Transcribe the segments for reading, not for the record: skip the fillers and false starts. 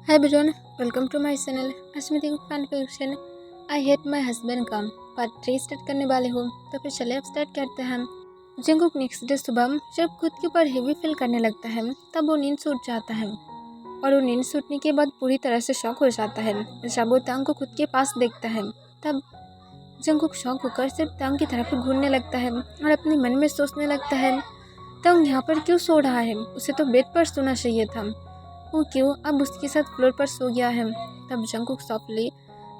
Hi everyone, welcome to my channel Asmita fan fiction. I hate my husband का part 3 start करने वाले हो, तो फिर चले अब स्टार्ट करते हैं। जंगकुक नेक्स्ट डे सुबह जब खुद के ऊपर हेवी फील करने लगता है तब वो नींद से उठ जाता है और वो नींद से उठने के बाद पूरी तरह से शॉक हो जाता है। जब वो तांग को खुद के पास देखता है तब जंगकुक शॉक होकर सिर्फ तांग की तरफ घूरने लगता है और अपने मन में सोचने लगता है तांग यहाँ पर क्यों सो रहा है, उसे तो बेड पर सोना चाहिए था, वो क्यों अब उसके साथ फ्लोर पर सो गया है। तब जंगकुक सॉफ्टली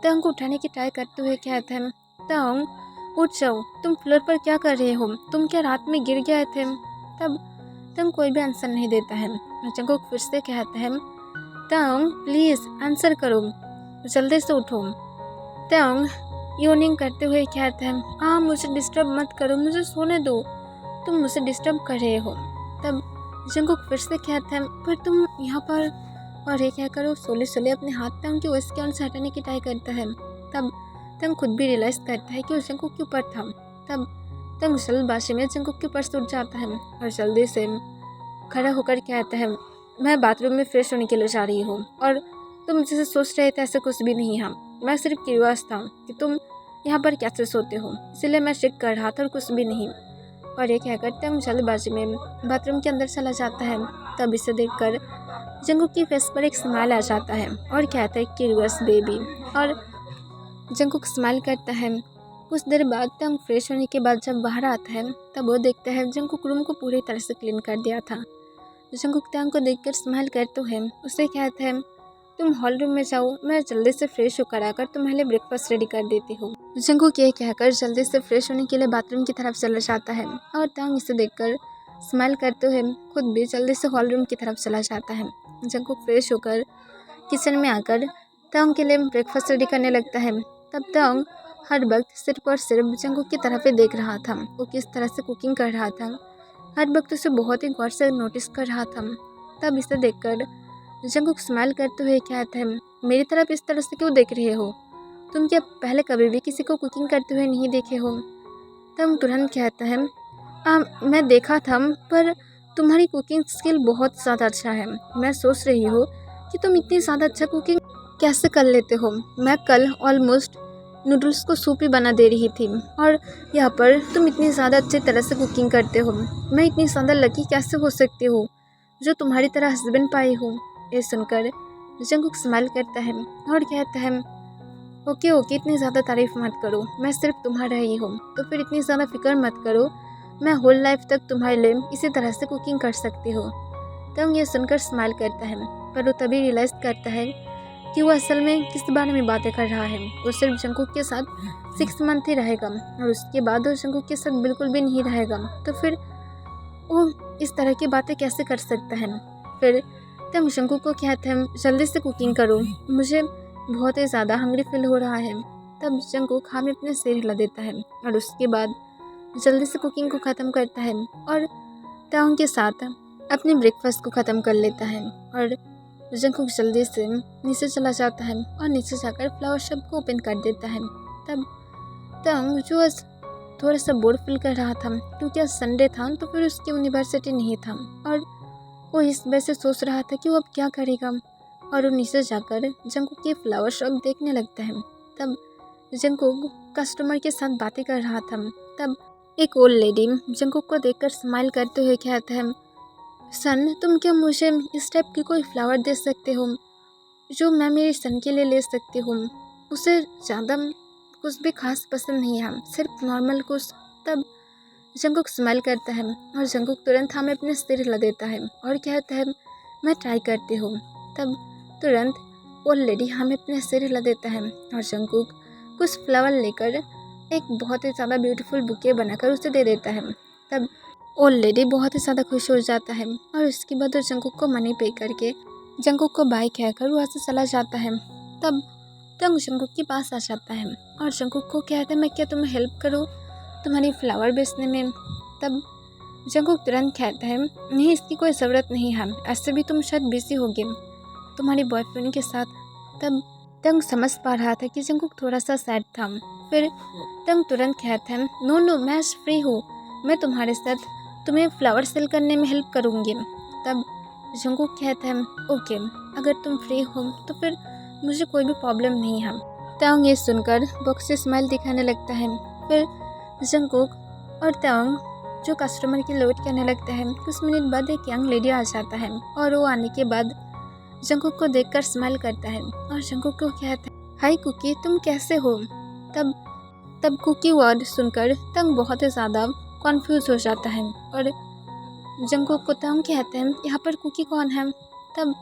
तांग को उठाने की ट्राई करते हुए कहता है, तांग उठ जाओ, तुम फ्लोर पर क्या कर रहे हो, तुम क्या रात में गिर गए थे। तब तांग कोई भी आंसर नहीं देता है। जंगकुक फिर से कहता है, तांग प्लीज आंसर करो, जल्दी से उठो। तांग योनिंग करते हुए कहता है, हाँ मुझे डिस्टर्ब मत करो, मुझे सोने दो, तुम मुझे डिस्टर्ब कर रहे हो। तब जंगकुक फिर से कहता है, पर तुम यहाँ पर, और ये कहकर वो सोले सोले अपने हाथ तांग के वश के अंदर से हटाने की ट्राई करता है। तब तांग खुद भी रियलाइज करता है कि वो जंगकुक के ऊपर था। तब तांग जल्दबाजी में जंगकुक के ऊपर से उठ जाता है और जल्दी से खड़ा होकर कहता है, मैं बाथरूम में फ्रेश होने के लिए जा रही हूँ और तुम जैसे सोच रहे थे ऐसा कुछ भी नहीं है, मैं सिर्फ क्यूरियस था कि तुम यहाँ पर कैसे सोते हो, इसलिए मैं चेक कर रहा था और कुछ भी नहीं। और ये कहकर तांग जल्दबाजी में बाथरूम के अंदर चला जाता है। तब इसे देखकर जंगकुक की फेस पर एक स्माइल आ जाता है और कहता है, क्यूरियस बेबी। और जंगकुक स्माइल करता है। कुछ देर बाद तांग फ्रेश होने के बाद जब बाहर आता है तब वो देखता है जंगकुक रूम को पूरी तरह से क्लीन कर दिया था। जंगकुक तांग को देखकर स्माइल करते हुए उसे कहता है, तुम हॉल रूम में जाओ, मैं जल्दी से फ्रेश होकर आकर तुम्हारे लिए ब्रेकफास्ट रेडी कर देती हूँ। जंगकुक ये कहकर जल्दी से फ्रेश होने के लिए बाथरूम की तरफ चला जाता है और तांग इसे देखकर स्माइल करते हुए खुद भी जल्दी से हॉल रूम की तरफ चला जाता है। जंगकुक फ्रेश होकर किचन में आकर तांग के लिए ब्रेकफास्ट रेडी करने लगता है। तब तांग हर वक्त सिर्फ और सिर्फ जंगकुक की तरफ ही देख रहा था, वो किस तरह से कुकिंग कर रहा था, हर वक्त उसे बहुत ही गौर से नोटिस कर रहा था। तब इसे देखकर जंगकुक स्माइल करते हुए कहता है, मेरी तरफ इस तरह से क्यों देख रहे हो, तुम क्या पहले कभी भी किसी को कुकिंग करते हुए नहीं देखे हो। तब तुरंत कहता है, मैं देखा था पर तुम्हारी कुकिंग स्किल बहुत ज़्यादा अच्छा है, मैं सोच रही हूँ कि तुम इतनी ज़्यादा अच्छा कुकिंग कैसे कर लेते हो। मैं कल ऑलमोस्ट नूडल्स को सूप ही बना दे रही थी और यहाँ पर तुम इतनी ज़्यादा अच्छी तरह से कुकिंग करते हो, मैं इतनी ज़्यादा लकी कैसे हो सकती हूँ जो तुम्हारी तरह हस्बैंड पाई हूँ। ये सुनकर जंगकुक स्माइल करता है और कहता है, ओके ओके, इतनी ज़्यादा तारीफ मत करो, मैं सिर्फ तुम्हारा ही हूँ, तो फिर इतनी ज़्यादा फिक्र मत करो, मैं होल लाइफ तक तुम्हारे लिए इसी तरह से कुकिंग कर सकती हूँ। तब ये सुनकर स्माइल करता है, पर वो तभी रियलाइज़ करता है कि वो असल में किस बारे में बातें कर रहा है। वो सिर्फ जंगकुक के साथ 6 मंथ ही रहेगा और उसके बाद वो जंगकुक के साथ बिल्कुल भी नहीं रहेगा, तो फिर वो इस तरह की बातें कैसे कर सकता है। फिर तब जंगकुक को कहते हैं, जल्दी से कुकिंग करो, मुझे बहुत ही ज़्यादा हंग्री फील हो रहा है। तब जंगकुक हाँ में अपने सिर हिला देता है और उसके बाद जल्दी से कुकिंग को ख़त्म करता है और तांग के साथ अपने ब्रेकफास्ट को ख़त्म कर लेता है। और जंगकुक जल्दी से नीचे चला जाता है और नीचे जाकर फ्लावर शॉप को ओपन कर देता है। तब तांग जो आज थोड़ा सा बोर फील कर रहा था क्योंकि आज संडे था, तो फिर उसकी यूनिवर्सिटी नहीं था और वो इस वजह से सोच रहा था कि वो अब क्या करेगा। और वो नीचे जाकर जंगकुक की फ्लावर शॉप देखने लगता है। तब जंगकुक कस्टमर के साथ बातें कर रहा था। तब एक ओल्ड लेडी जंगकुक को देखकर स्माइल करते हुए कहता है, सन तुम क्या मुझे इस टाइप की कोई फ्लावर दे सकते हो जो मैं मेरे सन के लिए ले सकती हूँ, उसे ज़्यादा कुछ भी खास पसंद नहीं है, सिर्फ नॉर्मल कुछ। तब जंगकुक स्माइल करता है और जंगकुक तुरंत हमें अपने सिर हिला देता है और कहता है, मैं ट्राई करती हूँ। तब तुरंत वो लेडी हमें अपने सिर हिला देता है और जंगकुक कुछ फ्लावर लेकर एक बहुत ही ज़्यादा ब्यूटीफुल बुके बनाकर उसे दे देता है। तब वो लेडी बहुत ही ज़्यादा खुश हो जाता है और उसके बाद वो जंगकुक को मनी पे करके जंगकुक को बाय कहकर वहाँ से चला जाता है। तब तंग जंगकुक के पास आ जाता है और जंगकुक को कहता है, मैं क्या तुम्हें हेल्प करूँ तुम्हारी फ्लावर बेचने में। तब जंगकुक तुरंत कहता है, नहीं इसकी कोई ज़रूरत नहीं है, ऐसे भी तुम शायद बिजी होगे तुम्हारे बॉयफ्रेंड के साथ। तब तंग समझ पा रहा था कि जंगकुक थोड़ा सा सैड था। फिर तंग तुरंत कहता है, नो नो मैं फ्री हूँ, मैं तुम्हारे साथ तुम्हें फ्लावर सेल करने में हेल्प करूँगी। तब जंगकुक कहता है ओके, अगर तुम फ्री हो तो फिर मुझे कोई भी प्रॉब्लम नहीं है। तांग ये सुनकर बॉक्स से स्माइल दिखाने लगता है। फिर जंगकुक और तांग जो कस्टमर की वेट करने लगता है। कुछ मिनट बाद एक यंग लेडी आ जाता है और वो आने के बाद जंगकुक को देखकर स्माइल करता है और जंगकुक को कहता है हाय कुकी, तुम कैसे हो। तब तब कुकी वर्ड सुनकर तंग बहुत ही ज़्यादा कॉन्फ्यूज हो जाता है और जंगकुक को तंग कहते हैं यहाँ पर कुकी कौन है। तब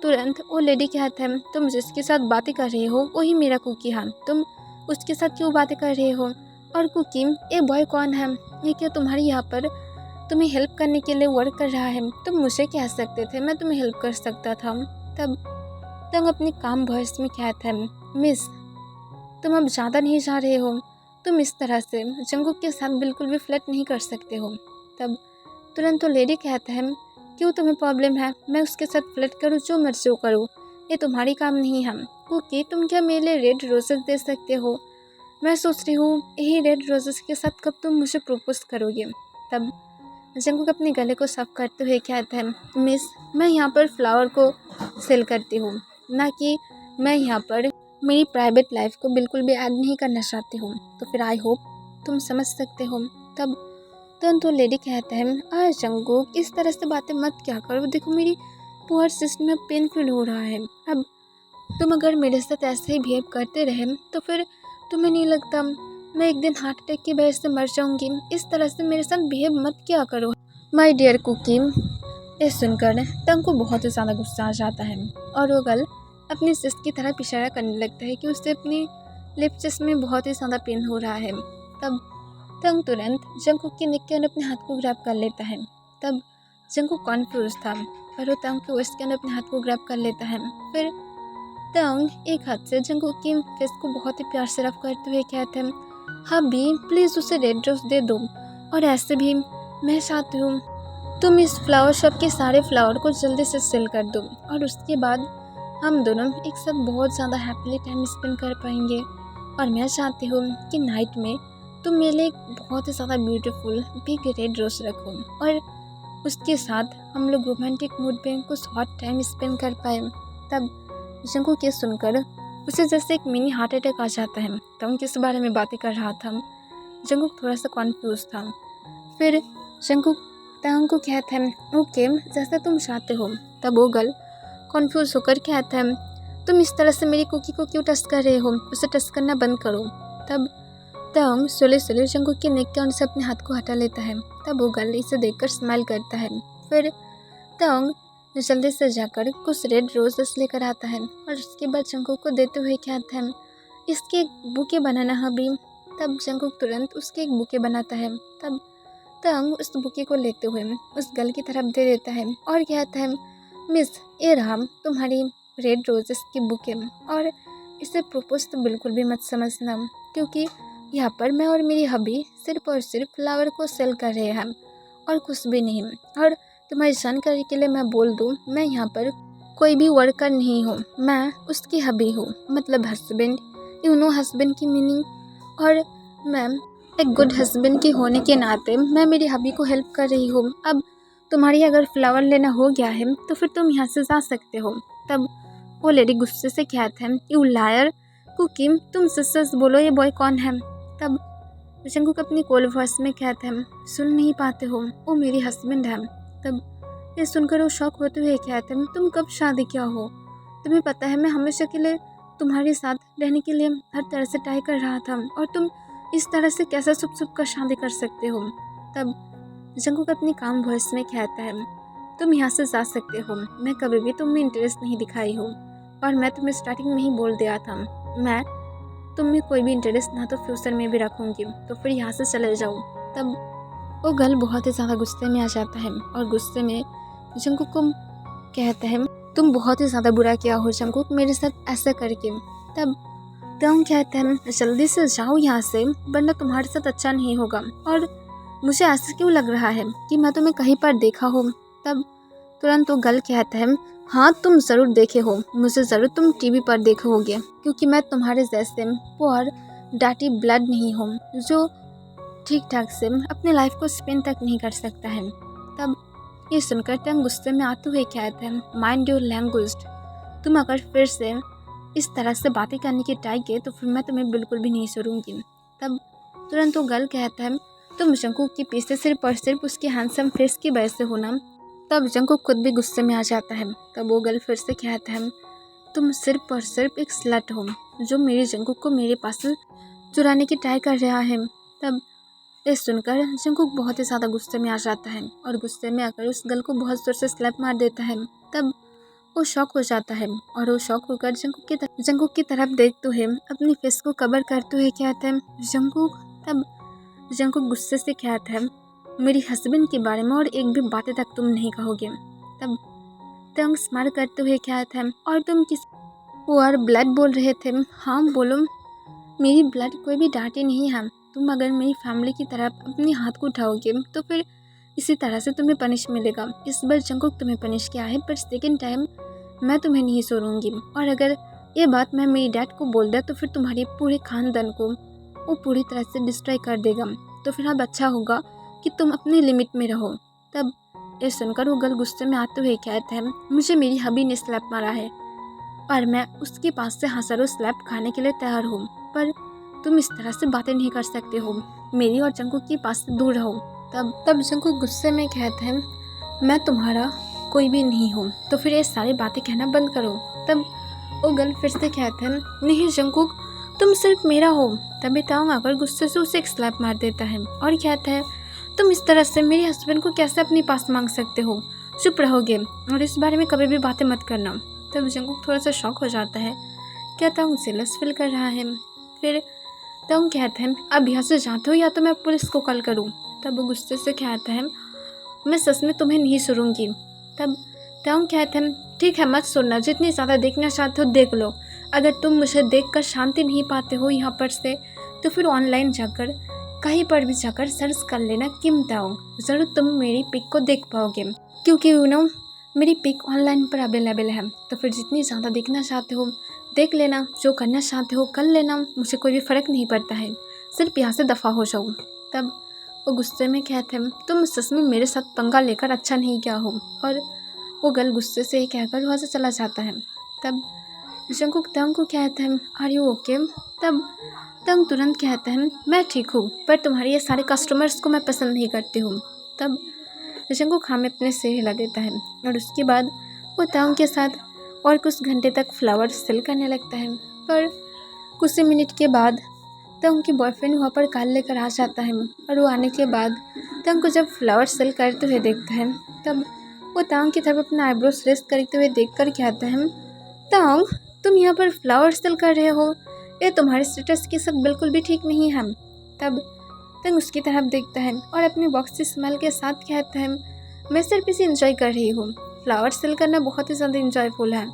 तुरंत वो लेडी कहते हैं तुम जिसके साथ बातें कर रहे हो वही मेरा कुकी है, तुम उसके साथ क्यों बातें कर रहे हो। और कुकी ये बॉय कौन है, ये क्या तुम्हारी यहाँ पर तुम्हें हेल्प करने के लिए वर्क कर रहा है, तुम मुझे कह सकते थे, मैं तुम्हें हेल्प कर सकता था। तब तंग अपनी काम वॉइस में कहते हैं मिस तुम अब ज़्यादा नहीं जा रहे हो, तुम इस तरह से जंगकुक के साथ बिल्कुल भी फ्लर्ट नहीं कर सकते हो। तब तुरंत वो लेडी कहता है क्यों तुम्हें प्रॉब्लम है, मैं उसके साथ फ्लर्ट करूँ जो मर्जी वो करूँ, ये तुम्हारी काम नहीं है। क्योंकि तुम क्या मेरे लिए रेड रोजेस दे सकते हो, मैं सोच रही हूँ यही रेड रोजेस के साथ कब तुम मुझे प्रपोज करोगे। तब जंगकुक अपने गले को साफ करते हुए कहता है मिस मैं यहाँ पर फ्लावर को सेल करती हूँ, ना कि मैं यहाँ पर मेरी प्राइवेट लाइफ को बिल्कुल भी ऐड नहीं करना चाहती हूँ, तो फिर आई होप तुम समझ सकते हो। तब तो लेडी कहता है जंगकुक इस तरह से बातें मत क्या करो, देखो मेरी पुअर सिस्टम में पेन फील हो रहा है, अब तुम अगर मेरे साथ ऐसे ही बिहेव करते रहे तो फिर तुम्हें नहीं लगता मैं एक दिन हार्ट अटैक की वजह से मर जाऊंगी, इस तरह से मेरे साथ बिहेव मत क्या करो। माय डियर कुकी, ये सुनकर तंग को बहुत ही ज़्यादा गुस्सा आ जाता है और वो गल अपनी सिस्ट की तरफ इशारा करने लगता है कि उससे अपनी लिप्स में बहुत ही ज़्यादा पेन हो रहा है। तब तंग तुरंत जंगकुक के नेक के अंदर अपने हाथ को ग्रैब कर लेता है। तब जंगकुक कॉन्फ्यूज था पर वो तंग के वेस्ट के अंदर अपने हाथ को ग्रैब कर लेता है। फिर तंग एक हाथ से जंगकुक की फेस को बहुत ही प्यार से रफ करते हुए कहते हैं हाँ भी प्लीज़ उसे रेड रोज दे दो, और ऐसे भी मैं चाहती हूँ तुम इस फ्लावर शॉप के सारे फ्लावर को जल्दी से सेल कर दो और उसके बाद हम दोनों एक साथ बहुत ज़्यादा हैप्पीली टाइम स्पेंड कर पाएंगे। और मैं चाहती हूँ कि नाइट में तुम मेरे लिए एक बहुत ही ज़्यादा ब्यूटीफुल बिग रेड रोज रखो और उसके साथ हम लोग रोमांटिक मूड पे कुछ हॉट टाइम स्पेंड कर पाए। तब जंगकुक ये सुनकर उसे जैसे एक मिनी हार्ट अटैक आ जाता है। तंग किस बारे में बातें कर रहा था, जंगकुक थोड़ा सा कॉन्फ्यूज था। फिर जंगकुक तंग को कहता है ओके जैसा तुम चाहते हो। तब वो गर्ल कॉन्फ्यूज होकर कहता है तुम इस तरह से मेरी कुकी को क्यों टच कर रहे हो, उसे टच करना बंद करो। तब तंग सोले सोले जंगकुक के नेक के अंदर से अपने हाथ को हटा लेता है। तब वो गर्ल इसे देखकर स्माइल करता है। फिर तंग जल्दी से जाकर कुछ रेड रोजेस लेकर आता है और उसके बाद जंगकुक को देते हुए कहता है इसके एक बुके बनाना हबी। तब जंगकुक तुरंत उसके एक बुके बनाता है। तब तंग उस बुके को लेते हुए उस गर्ल की तरफ दे देता है और कहता है मिस ये रहा तुम्हारी रेड रोजेस की बुके, और इसे प्रपोज तो बिल्कुल भी मत समझना क्योंकि यहाँ पर मैं और मेरी हबी सिर्फ और सिर्फ फ्लावर को सेल कर रहे हैं और कुछ भी नहीं। और तुम्हारी जानकारी के लिए मैं बोल दूँ मैं यहाँ पर कोई भी वर्कर नहीं हूँ, मैं उसकी हबी हूँ, मतलब हस्बैंड, यू नो हस्बैंड की मीनिंग। और मैं एक गुड हस्बैंड की होने के नाते मैं मेरी हबी को हेल्प कर रही हूँ। अब तुम्हारी अगर फ्लावर लेना हो गया है तो फिर तुम यहाँ से जा सकते हो। तब वो लेडी गुस्से से कहते हैं यू लायर कुकी, तुम सच बोलो ये बॉय कौन है। तब जंगकुक अपनी कोल वॉइस में कहते हैं सुन नहीं पाते हो, वो मेरी हस्बैंड है। तब ये सुनकर वो शॉक होते हुए कहते हैं तुम कब शादी किया हो, तुम्हें पता है मैं हमेशा के लिए तुम्हारे साथ रहने के लिए हर तरह से ट्राई कर रहा था और तुम इस तरह से कैसे छुप छुप कर शादी कर सकते हो। तब जंगकुक अपनी काम वॉइस में कहता है तुम यहाँ से जा सकते हो, मैं कभी भी तुम में इंटरेस्ट नहीं दिखाई हूँ और मैं तुम्हें स्टार्टिंग में ही बोल दिया था मैं तुम में कोई भी इंटरेस्ट ना तो फ्यूचर में भी रखूँगी, तो फिर यहाँ से चले जाओ। तब वो गर्ल बहुत ही ज़्यादा गुस्से में आ जाता है और गुस्से में जंगकुक को कहता है तुम बहुत ही ज़्यादा बुरा किया हो जंगकुक मेरे साथ ऐसा करके। तब तंग कहता है जल्दी से जाओ यहाँ से वरना तुम्हारे साथ अच्छा नहीं होगा, और मुझे ऐसा क्यों लग रहा है कि मैं तुम्हें कहीं पर देखा हो। तब तुरंत वो गर्ल कहता है हाँ तुम ज़रूर देखे हो, मुझे ज़रूर तुम टीवी पर देखे होगे क्योंकि मैं तुम्हारे जैसे पुअर डाटी ब्लड नहीं हूँ जो ठीक ठाक से अपने लाइफ को स्पेंड तक नहीं कर सकता है। तब ये सुनकर तंग गुस्से में आते हुए कहते हैं, माइंड योर लैंग्वेज। तुम अगर फिर से इस तरह से बातें करने की ट्राई किए तो फिर मैं तुम्हें बिल्कुल भी नहीं छोड़ूंगी। तब तुरंत वो गर्ल कहता है, तुम जंकुक के पीछे सिर्फ और सिर्फ उसके हैंडसम फेस की वजह से हो ना। तब जंकुक खुद भी गुस्से में आ जाता है। तब वो गर्ल फिर से कहता है, तुम सिर्फ और सिर्फ एक स्लट हो जो मेरे जंकुक को मेरे पास से चुराने की ट्राई कर रहा है। तब ये सुनकर जंकुक बहुत ही ज़्यादा गुस्से में आ जाता है और गुस्से में आकर उस गर्ल को बहुत जोर से स्लैप मार देता है। तब वो शॉक हो जाता है और वो शॉक होकर जंकुक की तरफ देखते हुए अपनी फेस को कवर करते हुए कहते हैं, जंकुक। तब जंकुक गुस्से से कहता है, मेरी हस्बैंड के बारे में और एक भी बातें तक तुम नहीं कहोगे। तब तंग स्माइल करते हुए कहता है, और तुम किस और ब्लड बोल रहे थे। हाँ बोलो। मेरी ब्लड कोई भी डांटे नहीं है। तुम अगर मेरी फैमिली की तरफ अपने हाथ को उठाओगे तो फिर इसी तरह से तुम्हें पनिश मिलेगा। इस बार जंकुक तुम्हें पनिश किया है, पर सेकेंड टाइम मैं तुम्हें नहीं छोड़ूंगी। और अगर ये बात मैं मेरी डैड को बोल दिया तो फिर तुम्हारे पूरे खानदान को वो पूरी तरह से डिस्ट्रॉय कर देगा। तो फिर अब अच्छा होगा कि तुम अपनी लिमिट में रहो। तब ये सुनकर वो गर्ल गुस्से में आते हुए कहते हैं, मुझे मेरी हबी ने स्लैप मारा है और मैं उसके पास से हज़ारों स्लैप खाने के लिए तैयार हूँ, पर तुम इस तरह से बातें नहीं कर सकते हो। मेरी और जंकुक के पास से दूर रहो। तब जंकुक गुस्से में कहते हैं, मैं तुम्हारा कोई भी नहीं हूँ, तो फिर ये सारी बातें कहना बंद करो। तब वो गर्ल फिर से कहते हैं, नहीं जंकुक, तुम सिर्फ मेरा हो। तभी तांग आकर गुस्से से उसे एक स्लैप मार देता है और कहता है, तुम इस तरह से मेरे हस्बैंड को कैसे अपने पास मांग सकते हो। चुप रहोगे और इस बारे में कभी भी बातें मत करना। तब जंकुक थोड़ा सा शॉक हो जाता है, क्या तांग जेलस फील कर रहा है। फिर तांग कहते हैं, अब यहाँ से जाते हो या तो मैं पुलिस को कॉल करूँ। तब वो गुस्से से कहता है, मैं सच में तुम्हें नहीं सुनूंगी। तब तांग कहते हैं, ठीक है मत सुनना, जितनी ज़्यादा देखना चाहते हो देख लो। अगर तुम मुझे देखकर शांति नहीं पाते हो यहाँ पर से तो फिर ऑनलाइन जाकर कहीं पर भी जाकर सर्च कर लेना किम तांग, ज़रूर तुम मेरी पिक को देख पाओगे, क्योंकि यू नो मेरी पिक ऑनलाइन पर अवेलेबल है। तो फिर जितनी ज़्यादा देखना चाहते हो देख लेना, जो करना चाहते हो कर लेना, मुझे कोई भी फ़र्क नहीं पड़ता है, सिर्फ यहाँ से दफ़ा हो जाओ। तब वो गुस्से में कहते हैं, तुम सच में मेरे साथ पंगा लेकर अच्छा नहीं किया हो। और वो गर्ल गुस्से से कहकर वहाँ से चला जाता है। तब जंकुक तांग को कहता है, आर यू ओके। तब तांग तुरंत कहता है, मैं ठीक हूँ, पर तुम्हारे ये सारे कस्टमर्स को मैं पसंद नहीं करती हूँ। तब जंकुक हाँ में अपने सिर हिला देता है और उसके बाद वो तांग के साथ और कुछ घंटे तक फ्लावर सेल करने लगता है। पर कुछ ही मिनट के बाद तांग की बॉयफ्रेंड वहाँ पर कॉल लेकर आ जाता है और वो आने के बाद तांग को जब फ्लावर सेल करते हुए देखता है तब वो तांग की तरफ अपना आईब्रोज रेस्ट करते हुए देखकर कहता है, तांग तुम यहाँ पर फ्लावर सेल कर रहे हो, ये तुम्हारे स्टेटस के साथ बिल्कुल भी ठीक नहीं है। तब तांग उसकी तरफ देखता है और अपने बॉक्स से स्माइल के साथ कहता है, मैं सिर्फ इसे इंजॉय कर रही हूँ, फ्लावर सेल करना बहुत ही ज़्यादा इंजॉयफुल है,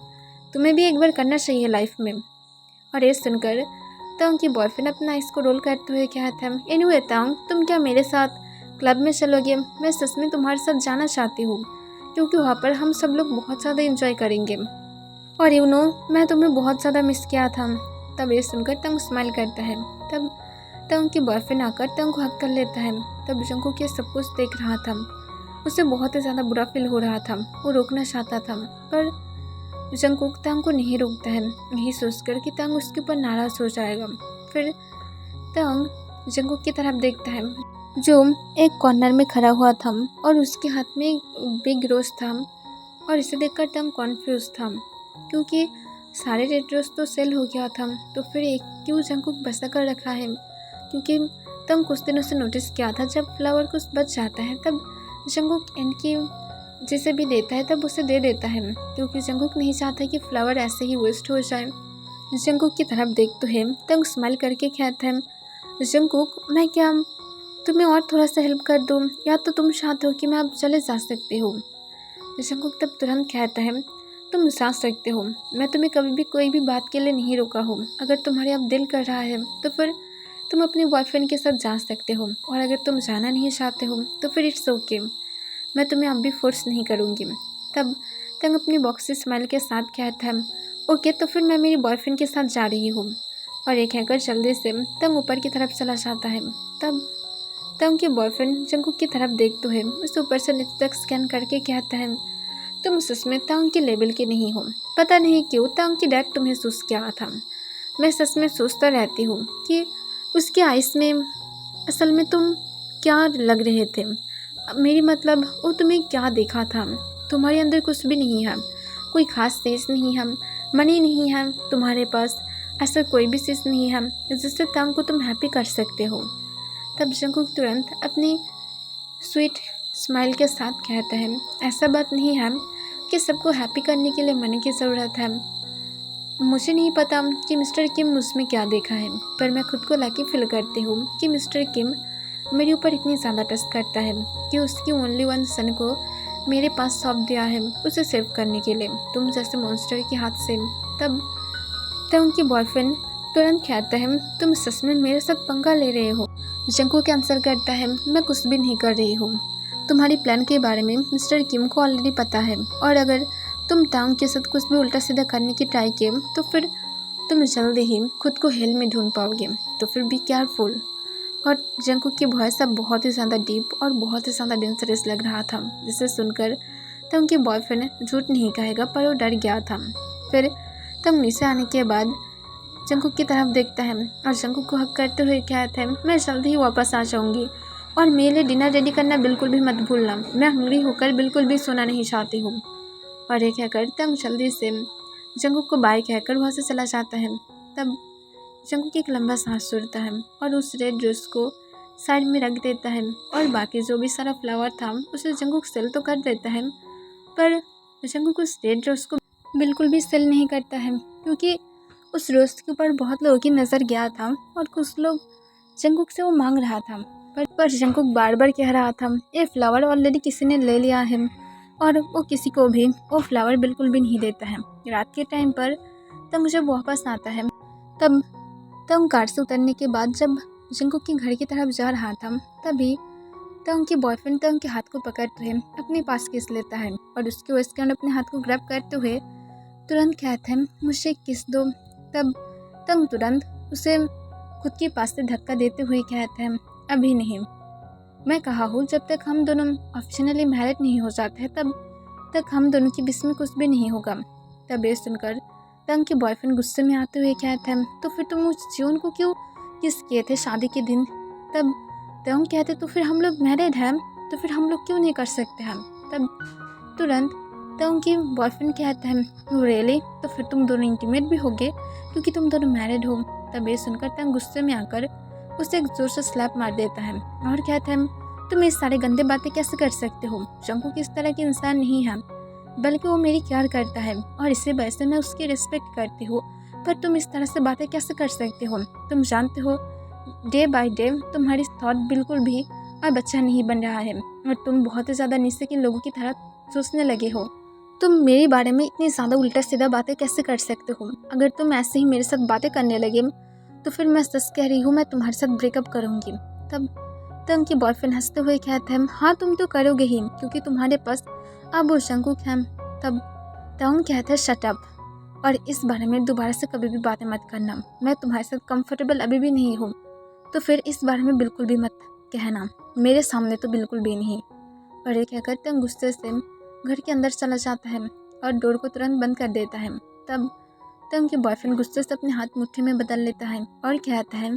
तुम्हें भी एक बार करना चाहिए लाइफ में। और ये सुनकर तांग की बॉयफ्रेंड अपना इसको रोल करते हुए कहता है, एनीवे तांग तुम क्या मेरे साथ क्लब में चलोगे, मैं सच में तुम्हारे साथ जाना चाहती हूँ, क्योंकि वहाँ पर हम सब लोग बहुत ज़्यादा इंजॉय करेंगे और यू नो मैं तुम्हें बहुत ज़्यादा मिस किया था। तब ये सुनकर तांग स्माइल करता है। तब तांग की बॉयफ्रेंड आकर तांग को हक कर लेता है। तब जंकुक ये सब कुछ देख रहा था, उसे बहुत ही ज़्यादा बुरा फील हो रहा था, वो रोकना चाहता था पर जंकुक तांग को नहीं रोकता है, यही सोचकर कि तांग उसके ऊपर नाराज़ हो जाएगा। फिर तांग जंकुक की तरफ देखता है जो एक कॉर्नर में खड़ा हुआ था और उसके हाथ में एक बिग रोज था और इसे देखकर तांग कॉन्फ्यूज था, क्योंकि सारे रेड रोज तो सेल हो गया था, तो फिर एक क्यों जंकुक बचा कर रखा है। क्योंकि तांग कुछ दिनों से नोटिस किया था जब फ्लावर कुछ बच जाता है तब जंकुक इनकी जिसे भी देता है तब उसे दे देता है, क्योंकि जंकुक नहीं चाहता कि फ्लावर ऐसे ही वेस्ट हो जाए। जंकुक की तरफ देखते है तांग स्माइल करके कहता है, जंकुक मैं क्या तुम्हें और थोड़ा सा हेल्प कर दूँ, या तो तुम चाहते हो कि मैं अब चले जा सकती हूँ। जंकुक तब तुरंत कहता है, तुम जा सकते हो, मैं तुम्हें कभी भी कोई भी बात के लिए नहीं रोका हूँ, अगर तुम्हारे अब दिल कर रहा है तो फिर तुम अपने बॉयफ्रेंड के साथ जा सकते हो, और अगर तुम जाना नहीं चाहते हो तो फिर इट्स ओके, मैं तुम्हें अब भी फोर्स नहीं करूँगी। तब तंग अपनी बॉक्स से स्माइल के साथ कहता है, ओके तो फिर मैं मेरे बॉयफ्रेंड के साथ जा रही हूँ, और ये कहकर जल्दी से तंग ऊपर की तरफ चला जाता है। तब तंग के बॉयफ्रेंड जंकुक की तरफ देखते हुए उसे ऊपर से नीचे तक स्कैन करके कहता है, तुम सच में तंग के लेवल के नहीं हो। पता नहीं क्यों तंग की डैड तुम्हें सोच क्या था। मैं सच में सोचता रहती हूँ कि उसके आइस में असल में तुम क्या लग रहे थे। मेरी मतलब वो तुम्हें क्या देखा था। तुम्हारे अंदर कुछ भी नहीं है, कोई खास चीज़ नहीं है, मनी नहीं है तुम्हारे पास, ऐसा कोई भी चीज़ नहीं है जिससे तंग को तुम हैप्पी कर सकते हो। तब जंकुक तुरंत अपनी स्वीट स्माइल के साथ कहता है, ऐसा बात नहीं है कि सबको हैप्पी करने के लिए मनी की ज़रूरत है। मुझे नहीं पता कि मिस्टर किम मुझमें क्या देखा है, पर मैं खुद को लकी फील करती हूँ कि मिस्टर किम मेरे ऊपर इतनी ज़्यादा ट्रस्ट करता है कि उसकी ओनली वन सन को मेरे पास सौंप दिया है उसे सेव करने के लिए, तुम जैसे मॉन्स्टर के हाथ से। तब उनकी बॉयफ्रेंड तुरंत कहता है, तुम सच में मेरे साथ पंगा ले रहे हो। जंकुक आंसर करता है, मैं कुछ भी नहीं कर रही हूँ। तुम्हारी प्लान के बारे में मिस्टर किम को ऑलरेडी पता है, और अगर तुम टांग के साथ कुछ भी उल्टा सीधा करने की ट्राई किए तो फिर तुम जल्दी ही खुद को हेल में ढूंढ पाओगे, तो फिर बी केयरफुल। और जंकुक की वॉइस अब बहुत ही ज़्यादा डीप और बहुत ही ज़्यादा डेंजरस लग रहा था, जिसे सुनकर तब उनके बॉयफ्रेंड झूठ नहीं कहेगा पर वो डर गया था। फिर तब नीचे आने के बाद जंकुक की तरफ देखता है और जंकुक को हक करते हुए कहता है, मैं जल्दी ही वापस आ जाऊंगी और मेरे लिए डिनर रेडी करना बिल्कुल भी मत भूलना, मैं हंग्री होकर बिल्कुल भी सोना नहीं चाहती हूँ। और ये कहकर तब जल्दी से जंकुक को बाय कहकर वहाँ से चला जाता है। तब जंकुक एक लंबा सांस छोड़ता है और उस रेड ड्रेस को साइड में रख देता है, और बाकी जो भी सारा फ्लावर था उसे जंकुक सेल तो कर देता है, पर जंकुक उस रेड ड्रेस को बिल्कुल भी सेल नहीं करता है, क्योंकि उस रोज के ऊपर बहुत लोगों की नज़र गया था और कुछ लोग जंकुक से वो मांग रहा था। पर जंकुक बार बार कह रहा था, ये फ्लावर ऑलरेडी किसी ने ले लिया है, और वो किसी को भी वो फ्लावर बिल्कुल भी नहीं देता है। रात के टाइम पर तब जब वापस आता है, तब कार से उतरने के बाद जब जंकुक के घर की तरफ जा रहा था, तभी तब उनके बॉयफ्रेंड तब उनके हाथ को पकड़ते हुए अपने पास किस लेता है, और उसके वेस्ट के अपने हाथ को ग्रैब करते हुए तुरंत कहते हैं, मुझे किस दो। तब तुरंत उसे खुद के पास से धक्का देते हुए कहते हैं, अभी नहीं, मैं कहा हूँ जब तक हम दोनों ऑफिशियली मैरिड नहीं हो जाते तब तक हम दोनों के बीच में कुछ भी नहीं होगा। तब ये सुनकर तंग के बॉयफ्रेंड गुस्से में आते हुए कहते हैं, तो फिर तुम उस जीवन को क्यों किस किए थे शादी के दिन। तब तंग कहते, तो फिर हम लोग मैरिड हैं तो फिर हम लोग क्यों नहीं कर सकते हम। तब तुरंत तब उनकी बॉयफ्रेंड कहता है, रियली, तो फिर तुम दोनों इंटीमेट भी होगे क्योंकि तुम दोनों मैरिड हो। तब ये सुनकर तंग गुस्से में आकर उसे एक जोर से स्लैप मार देता है और कहता है, तुम ये सारे गंदे बातें कैसे कर सकते हो। जंकुक इस तरह की इंसान नहीं है, बल्कि वो मेरी केयर करता है और इसी वजह से मैं उसकी रिस्पेक्ट करती हूँ, पर तुम इस तरह से बातें कैसे कर सकते हो। तुम जानते हो डे बाय डे तुम्हारी थॉट बिल्कुल भी अब अच्छा नहीं बन रहा है और तुम बहुत ही ज़्यादा नीचे के लोगों की तरह सोचने लगे हो। तुम मेरे बारे में इतनी ज़्यादा उल्टा सीधा बातें कैसे कर सकते हो। अगर तुम ऐसे ही मेरे साथ बातें करने लगे तो फिर मैं सच कह रही हूँ, मैं तुम्हारे साथ ब्रेकअप करूँगी। तब उनके बॉयफ्रेंड हंसते हुए कहते हैं, हाँ तुम तो करोगे ही क्योंकि तुम्हारे पास अब वो जंकुक है। तब तंग कहते हैं, शट अप, और इस बारे में दोबारा से कभी भी बातें मत करना। मैं तुम्हारे साथ कंफर्टेबल अभी भी नहीं हूँ, तो फिर इस बारे में बिल्कुल भी मत कहना, मेरे सामने तो बिल्कुल भी नहीं। और ये कहकर तंग गुस्से से घर के अंदर चला जाता है और डोर को तुरंत बंद कर देता है। तब उनके बॉयफ्रेंड गुस्से से अपने हाथ मुट्ठी में बदल लेता है और कहता है,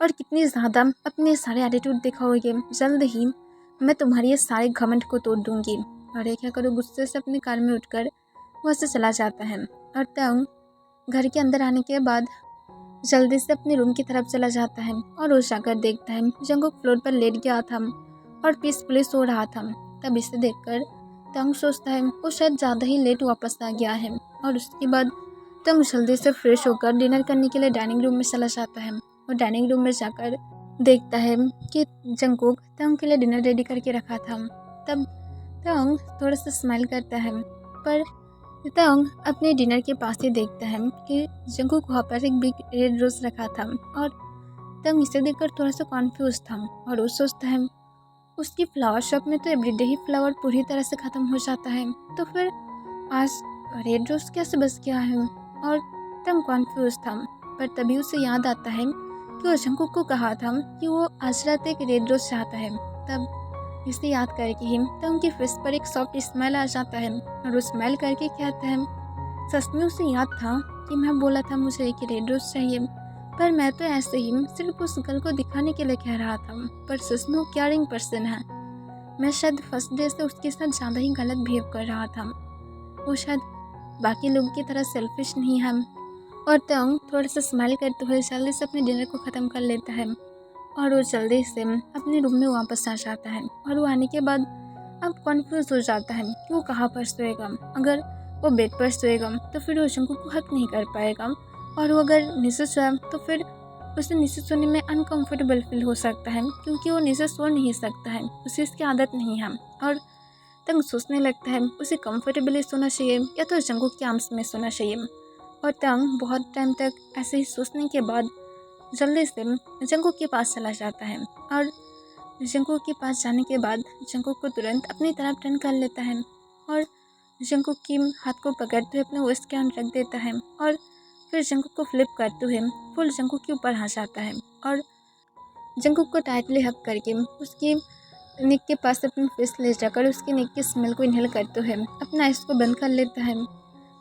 और कितनी ज़्यादा अपने सारे एटीट्यूड दिखाओगे, जल्द ही मैं तुम्हारे ये सारे घमंड को तोड़ दूंगी। और ये कहकर वो गुस्से से अपनी कार में उठकर वहाँ से चला जाता है। और तंग घर के अंदर आने के बाद जल्दी से अपने रूम की तरफ चला जाता है और वो जाकर देखता है जंकुक फ्लोर पर लेट गया था और पीसफुली सो रहा था। तब इसे देखकर तंग सोचता है वो शायद ज़्यादा ही लेट वापस आ गया है, और उसके बाद तंग जल्दी से फ्रेश होकर डिनर करने के लिए डाइनिंग रूम में चला जाता है। और डाइनिंग रूम में जाकर देखता है कि जंकुक तंग के लिए डिनर रेडी करके रखा था। तब तंग थोड़ा सा स्माइल करता है, पर तंग अपने डिनर के पास ही देखता है कि जंकुक वहाँ पर एक बिग रेड रोज रखा था, और तंग इसे देखकर थोड़ा सा कॉन्फ्यूज था और वो सोचता है उसकी फ्लावर शॉप में तो एवरीडे ही फ्लावर पूरी तरह से ख़त्म हो जाता है, तो फिर आज रेड रोज कैसे बच गया है। और तंग कॉन्फ्यूज था, पर तभी उसे याद आता है कि वो जंगकुक को कहा था कि वो आज रात एक रेड रोज चाहता है। तब इसे याद करके ही तब उनके फेस पर एक सॉफ्ट स्माइल आ जाता है और वो स्माइल करके कहता है, सच में उसे याद था कि मैं बोला था मुझे एक रेड रोज चाहिए, पर मैं तो ऐसे ही सिर्फ उस गर्ल को दिखाने के लिए कह रहा था, पर सच में वो केयरिंग पर्सन है। मैं शायद फर्स्ट डे से उसके साथ ज़्यादा ही गलत बिहेव कर रहा था। वो शायद बाकी लोगों की तरह सेल्फिश नहीं है। और तंग थोड़ा सा स्माइल करते हुए जल्दी से अपने डिनर को ख़त्म कर लेता है और वो जल्दी से अपने रूम में वापस आ जाता है। और वो आने के बाद अब कॉन्फ्यूज हो जाता है कि वो कहाँ पर सोएगा। अगर वो बेड पर सोएगा तो फिर वो जंगकुक को हक नहीं कर पाएगा, और वो अगर नीचे सोया तो फिर उसे नीचे सोने में अनकंफर्टेबल फील हो सकता है, क्योंकि वो नीचे सो नहीं सकता है, उसे इसकी आदत नहीं है। और तंग सोचने लगता है उसे कंफर्टेबली सोना चाहिए या तो जंगकुक के आर्म्स में सोना चाहिए। और तंग बहुत टाइम तक ऐसे ही सोचने के बाद जल्दी से जंगकुक के पास चला जाता है। और जंगकुक के पास जाने के बाद जंगकुक को तुरंत अपनी तरफ टर्न कर लेता है और जंगकुक की हाथ को पकड़ते हुए अपने वेस्ट के अंदर रख देता है और फिर जंगकुक को फ्लिप करते हुए फुल जंगकुक के ऊपर आ जाता है और जंगकुक को टाइटली हक करके उसकी नेक के पास अपनी फेस ले जाकर उसके नेक की स्मेल को इनहेल करते हुए अपना आइस को बंद कर लेता है।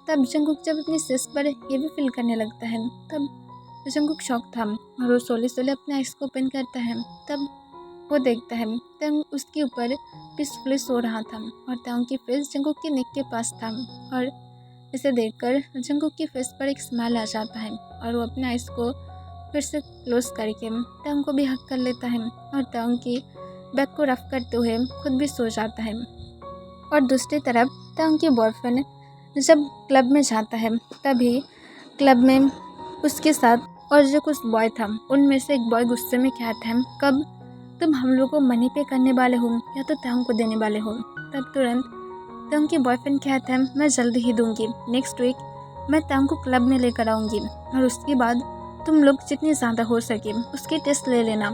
तब जंगकुक जब अपनी सेस पर हेवी फील करने लगता है तब जंगकुक शॉक था और वो सोले सोले अपने आइस को ओपन करता है। तब वो देखता है तंग उसके ऊपर पीसफुली सो रहा था और तंग की फेस जंगकुक के नेक के पास था। और इसे देखकर जंगकुक की फेस पर एक स्माइल आ जाता है और वो अपने आइस को फिर से क्लोज करके तंग को भी हक कर लेता है और तंग की बैक को रफ करते हुए खुद भी सो जाता है। और दूसरी तरफ तंग की बॉयफ्रेंड जब क्लब में जाता है तभी क्लब में उसके साथ और जो कुछ बॉय था उनमें से एक बॉय गुस्से में कहता है, कब तुम हम लोग को मनी पे करने वाले हो या तो तंग को देने वाले हो। तब तुरंत तंग की बॉयफ्रेंड कहता है, मैं जल्दी ही दूंगी, नेक्स्ट वीक मैं तंग को क्लब में लेकर आऊँगी और उसके बाद तुम लोग जितनी ज़्यादा हो सके उसकी टेस्ट ले लेना,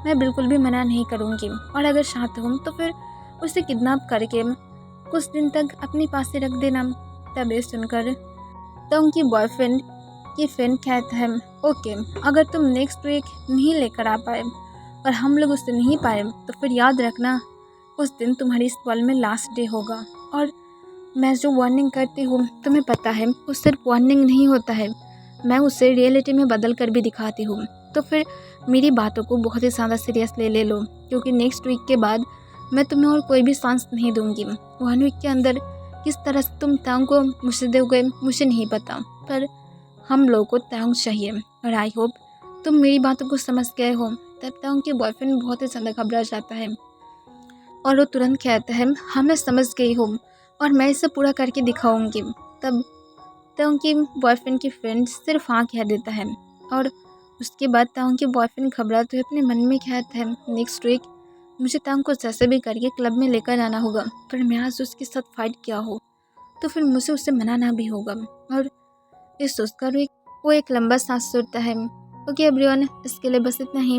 मैं बिल्कुल भी मना नहीं करूँगी, और अगर चाहते हो तो फिर उसे किडनैप करके कुछ दिन तक अपने पास ही रख देना। तब ये सुनकर तंग की बॉयफ्रेंड की फ्रेंड कहता है, ओके, अगर तुम नेक्स्ट वीक नहीं लेकर आ पाए और हम लोग उसे नहीं पाए तो फिर याद रखना उस दिन तुम्हारी इस वर्ल्ड में लास्ट डे होगा, और मैं जो वार्निंग करती हूँ तुम्हें पता है वो सिर्फ वार्निंग नहीं होता है, मैं उसे रियलिटी में बदल कर भी दिखाती हूँ। तो फिर मेरी बातों को बहुत ही ज़्यादा सीरियसली ले लो, क्योंकि नेक्स्ट वीक के बाद मैं तुम्हें और कोई भी चांस नहीं दूंगी। 1 वीक के अंदर किस तरह से तुम तंग को मुझसे दोगे मुझे नहीं पता, पर हम लोगों को तंग चाहिए और आई होप तुम मेरी बातों को समझ गए हो। तब तंग के बॉयफ्रेंड बहुत ही ज़्यादा घबरा जाता है और वो तुरंत कहता है, हाँ मैं समझ गई हूँ और मैं इसे पूरा करके दिखाऊंगी। तब तंग की बॉयफ्रेंड की फ्रेंड सिर्फ हाँ कह देता है और उसके बाद तंग के बॉयफ्रेंड घबराते हुए अपने मन में कहता है, नेक्स्ट वीक मुझे तंग को जैसे भी करके क्लब में लेकर आना होगा, पर मैं आज उसके साथ फाइट किया हो तो फिर मुझे उससे मनाना भी होगा। और ये सोचकर वो एक लंबा सांस छोड़ता है। ओके एवरीवन, इसके लिए बस इतना ही।